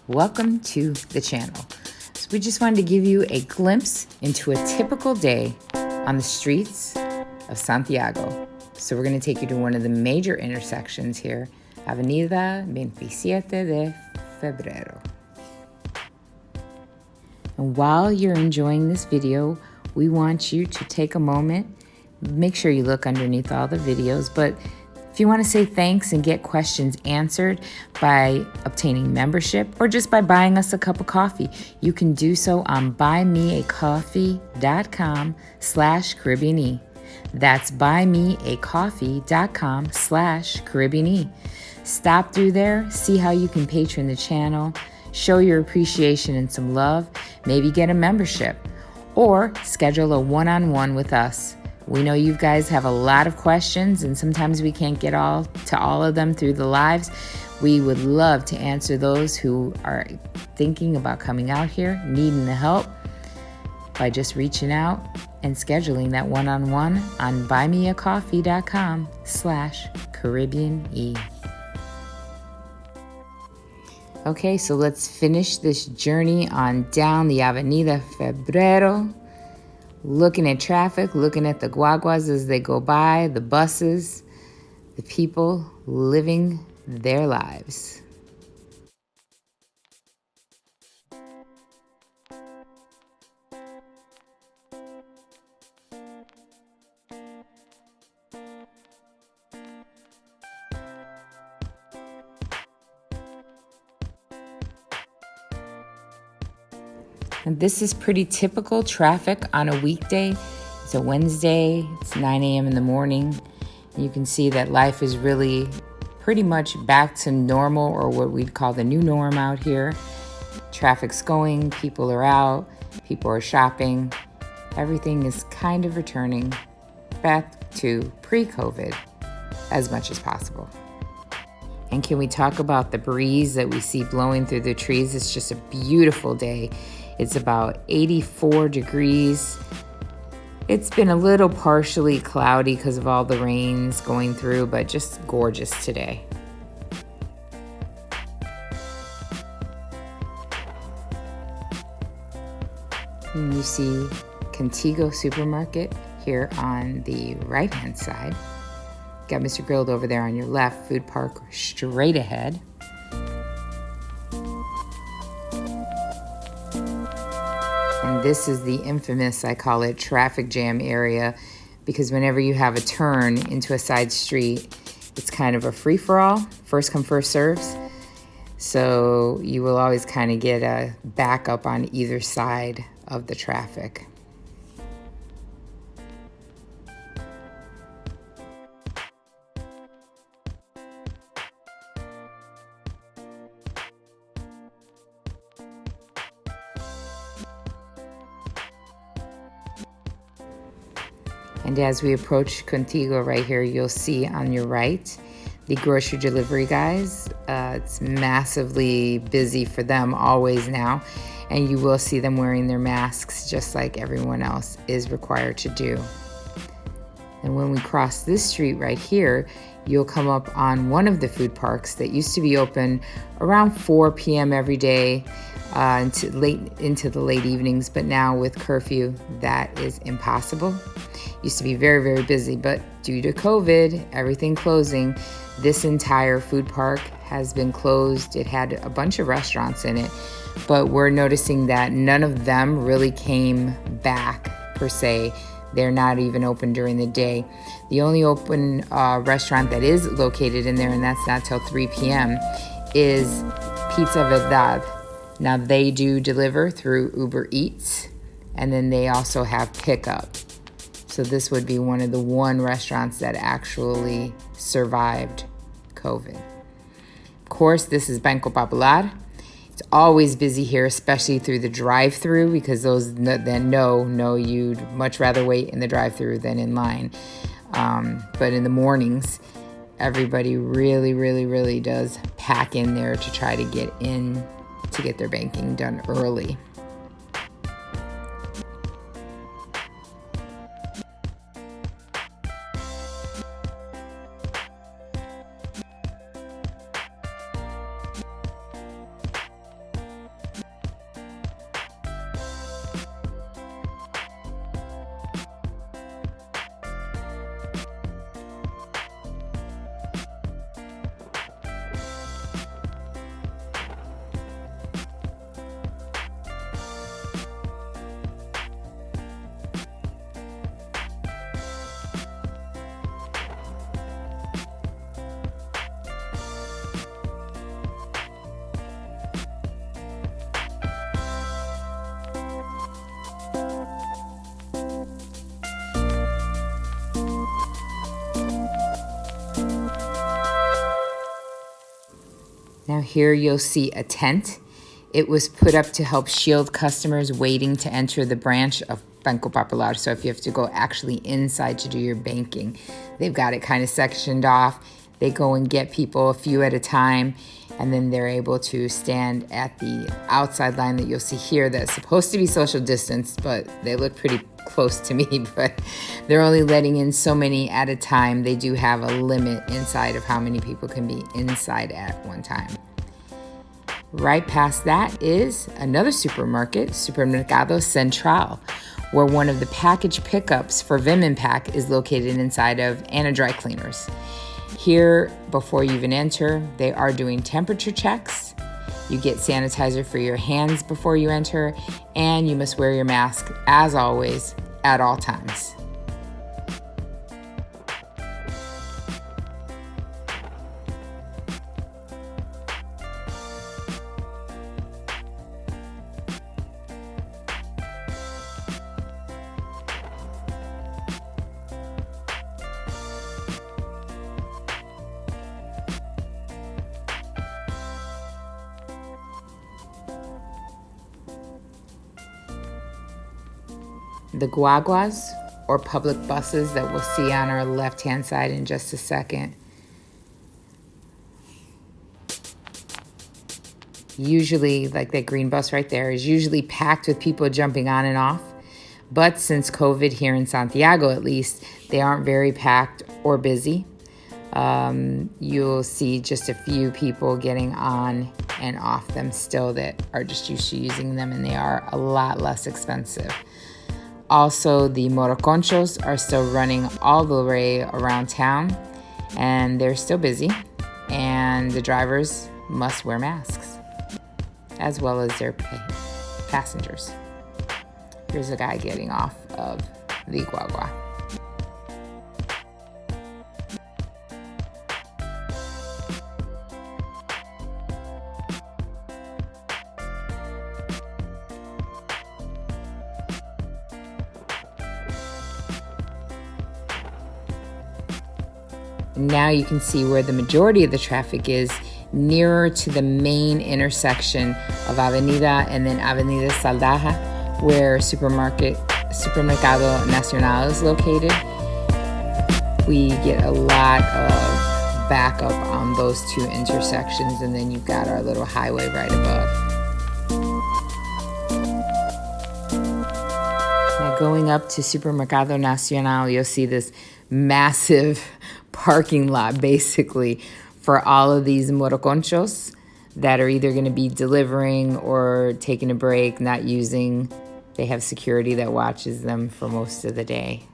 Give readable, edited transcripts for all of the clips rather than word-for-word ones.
Welcome to the channel. So we just wanted to give you a glimpse into a typical day on the streets of Santiago. So we're going to take you to one of the major intersections here, Avenida 27 de Febrero. And while you're enjoying this video, we want you to take a moment, make sure you look underneath all the videos, but if you want to say thanks and get questions answered by obtaining membership or just by buying us a cup of coffee, you can do so on buymeacoffee.com/CaribbeanE. That's buymeacoffee.com/CaribbeanE. Stop through there, see how you can patron the channel, show your appreciation and some love, maybe get a membership, or schedule a one-on-one with us. We know you guys have a lot of questions and sometimes we can't get to all of them through the lives. We would love to answer those who are thinking about coming out here, needing the help, by just reaching out and scheduling that one-on-one on buymeacoffee.com/CaribbeanE. Okay, so let's finish this journey on down the Avenida Febrero. Looking at traffic, looking at the guaguas as they go by, the buses, the people living their lives. And this is pretty typical traffic on a weekday. It's a Wednesday, it's 9 a.m. in the morning. You can see that life is really pretty much back to normal, or what we'd call the new norm out here. Traffic's going, people are out, people are shopping. Everything is kind of returning back to pre-COVID as much as possible. And can we talk about the breeze that we see blowing through the trees? It's just a beautiful day. It's about 84 degrees. It's been a little partially cloudy because of all the rains going through, but just gorgeous today. And you see Contigo Supermarket here on the right-hand side. Got Mr. Grilled over there on your left, Food Park straight ahead. And this is the infamous, I call it, traffic jam area, because whenever you have a turn into a side street, it's kind of a free-for-all, first come, first serves. So you will always kind of get a backup on either side of the traffic. And as we approach Contigo right here, you'll see on your right the grocery delivery guys. It's massively busy for them always now. And you will see them wearing their masks just like everyone else is required to do. And when we cross this street right here, you'll come up on one of the food parks that used to be open around 4 p.m. every day into the late evenings. But now with curfew, that is impossible. Used to be very, very busy, but due to COVID, everything closing, this entire food park has been closed. It had a bunch of restaurants in it, but we're noticing that none of them really came back per se. They're not even open during the day. The only open restaurant that is located in there, and that's not till 3 p.m., is Pizza Verdad. Now they do deliver through Uber Eats, and then they also have pickup. So this would be one of the restaurants that actually survived COVID. Of course, this is Banco Popular. It's always busy here, especially through the drive-through, because those that know you'd much rather wait in the drive-through than in line. But in the mornings, everybody really, really, really does pack in there to try to get in to get their banking done early. here you'll see a tent. It was put up to help shield customers waiting to enter the branch of Banco Popular. So if you have to go actually inside to do your banking, they've got it kind of sectioned off. They go and get people a few at a time, and then they're able to stand at the outside line that you'll see here that's supposed to be social distance, but they look pretty close to me, but they're only letting in so many at a time. They do have a limit inside of how many people can be inside at one time. Right past that is another supermarket, Supermercado Central, where one of the package pickups for Venmo Pack is located inside of Anna Dry Cleaners. Here, before you even enter, they are doing temperature checks. You get sanitizer for your hands before you enter, and you must wear your mask, as always, at all times. The guaguas, or public buses that we'll see on our left-hand side in just a second. Usually, like that green bus right there, is usually packed with people jumping on and off. But since COVID here in Santiago, at least, they aren't very packed or busy. You'll see just a few people getting on and off them still that are just used to using them, and they are a lot less expensive. Also, the motoconchos are still running all the way around town, and they're still busy, and the drivers must wear masks, as well as their passengers. Here's a guy getting off of the guagua. Now you can see where the majority of the traffic is, nearer to the main intersection of Avenida and then Avenida Saldaja, where Supermercado Nacional is located. We get a lot of backup on those two intersections, and then you've got our little highway right above. Now going up to Supermercado Nacional, you'll see this massive parking lot basically for all of these motoconchos that are either going to be delivering or taking a break, not using. They have security that watches them for most of the day.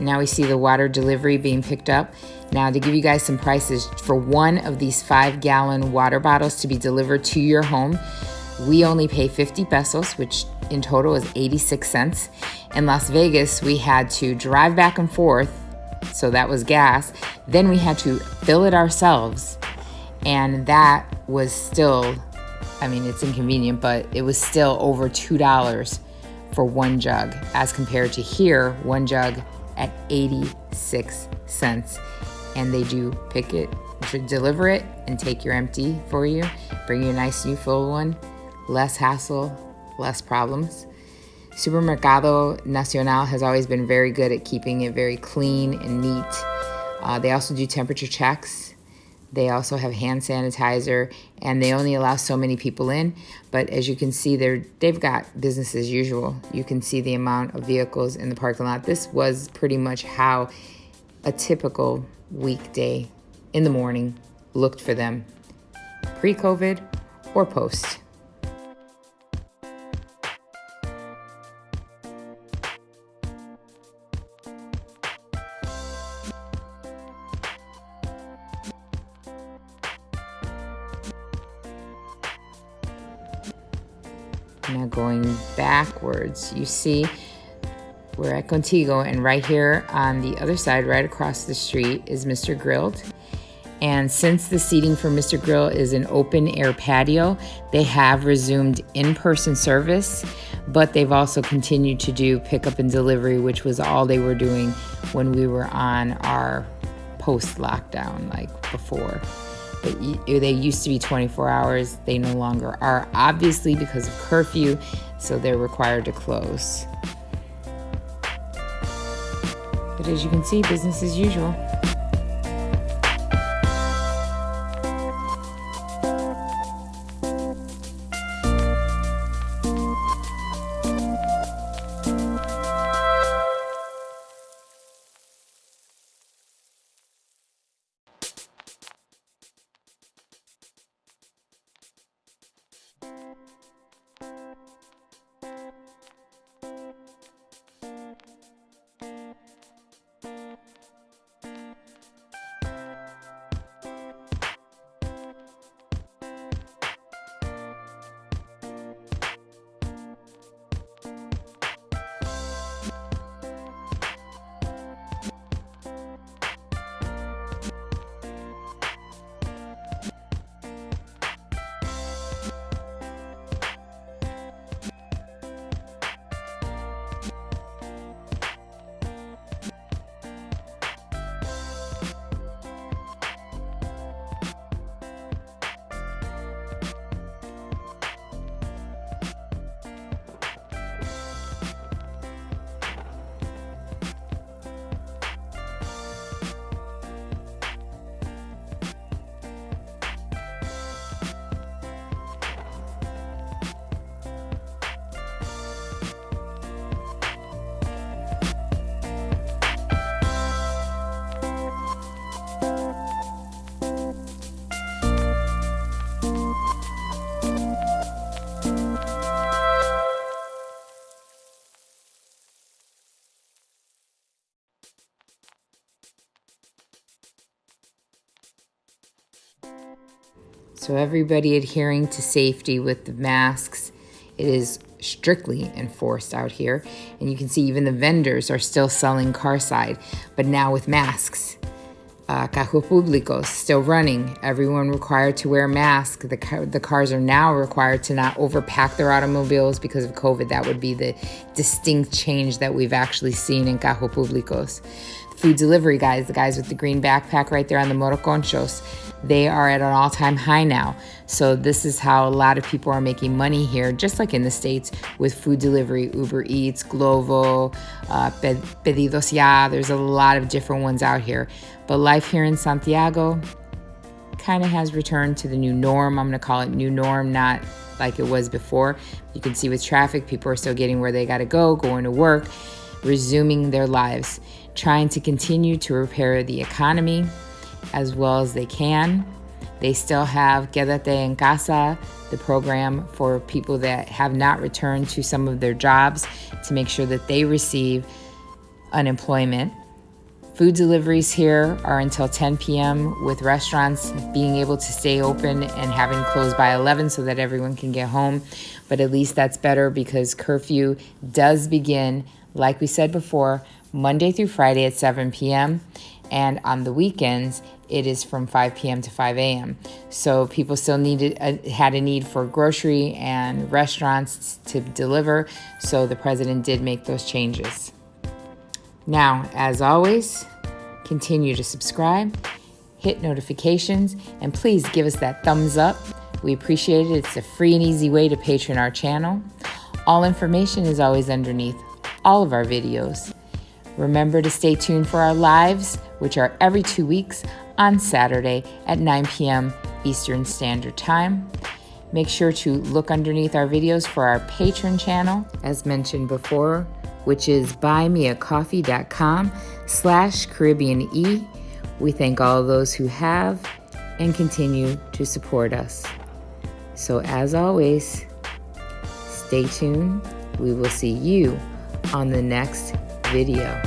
Now we see the water delivery being picked up. Now to give you guys some prices, for one of these 5-gallon water bottles to be delivered to your home, we only pay 50 pesos, which in total is 86 cents. In Las Vegas, we had to drive back and forth, so that was gas. Then we had to fill it ourselves, and that was still, I mean, it's inconvenient, but it was still over $2 for one jug, as compared to here, one jug at 86 cents. And they do pick it, deliver it, and take your empty for you. Bring you a nice new full one. Less hassle, less problems. Supermercado Nacional has always been very good at keeping it very clean and neat. They also do temperature checks. They also have hand sanitizer, and they only allow so many people in. But as you can see, they've got business as usual. You can see the amount of vehicles in the parking lot. This was pretty much how a typical weekday in the morning looked for them, pre-COVID or post. Now going backwards, you see We're at Contigo, and right here on the other side, right across the street, is Mr. Grilled. And since the seating for Mr. Grill is an open air patio, they have resumed in-person service, but they've also continued to do pickup and delivery, which was all they were doing when we were on our post-lockdown, like before. But they used to be 24 hours. They no longer are, obviously because of curfew, so they're required to close. But as you can see, business as usual. So everybody adhering to safety with the masks. It is strictly enforced out here. And you can see even the vendors are still selling car side, but now with masks. Carro públicos still running. Everyone required to wear a mask. The cars are now required to not overpack their automobiles because of COVID. That would be the distinct change that we've actually seen in carro públicos. Food delivery guys, the guys with the green backpack right there on the motoconchos, they are at an all-time high now. So this is how a lot of people are making money here, just like in the States, with food delivery, Uber Eats, Glovo, Pedidos Ya. There's a lot of different ones out here. But life here in Santiago kind of has returned to the new norm. I'm going to call it new norm, not like it was before. You can see with traffic, people are still getting where they got to go, going to work, resuming their lives, trying to continue to repair the economy as well as they can. They still have Quédate en Casa, the program for people that have not returned to some of their jobs to make sure that they receive unemployment. Food deliveries here are until 10 p.m. with restaurants being able to stay open and having closed by 11 so that everyone can get home. But at least that's better because curfew does begin, like we said before, Monday through Friday at 7 p.m. And on the weekends, it is from 5 p.m. to 5 a.m. So people still had a need for grocery and restaurants to deliver. So the president did make those changes. Now, as always, continue to subscribe, hit notifications, and please give us that thumbs up. We appreciate it. It's a free and easy way to patron our channel. All information is always underneath all of our videos. Remember to stay tuned for our lives, which are every 2 weeks on Saturday at 9 p.m. Eastern Standard Time. Make sure to look underneath our videos for our Patreon channel, as mentioned before, which is buymeacoffee.com/CaribbeanE. We thank all of those who have and continue to support us. So as always, stay tuned. We will see you on the next video.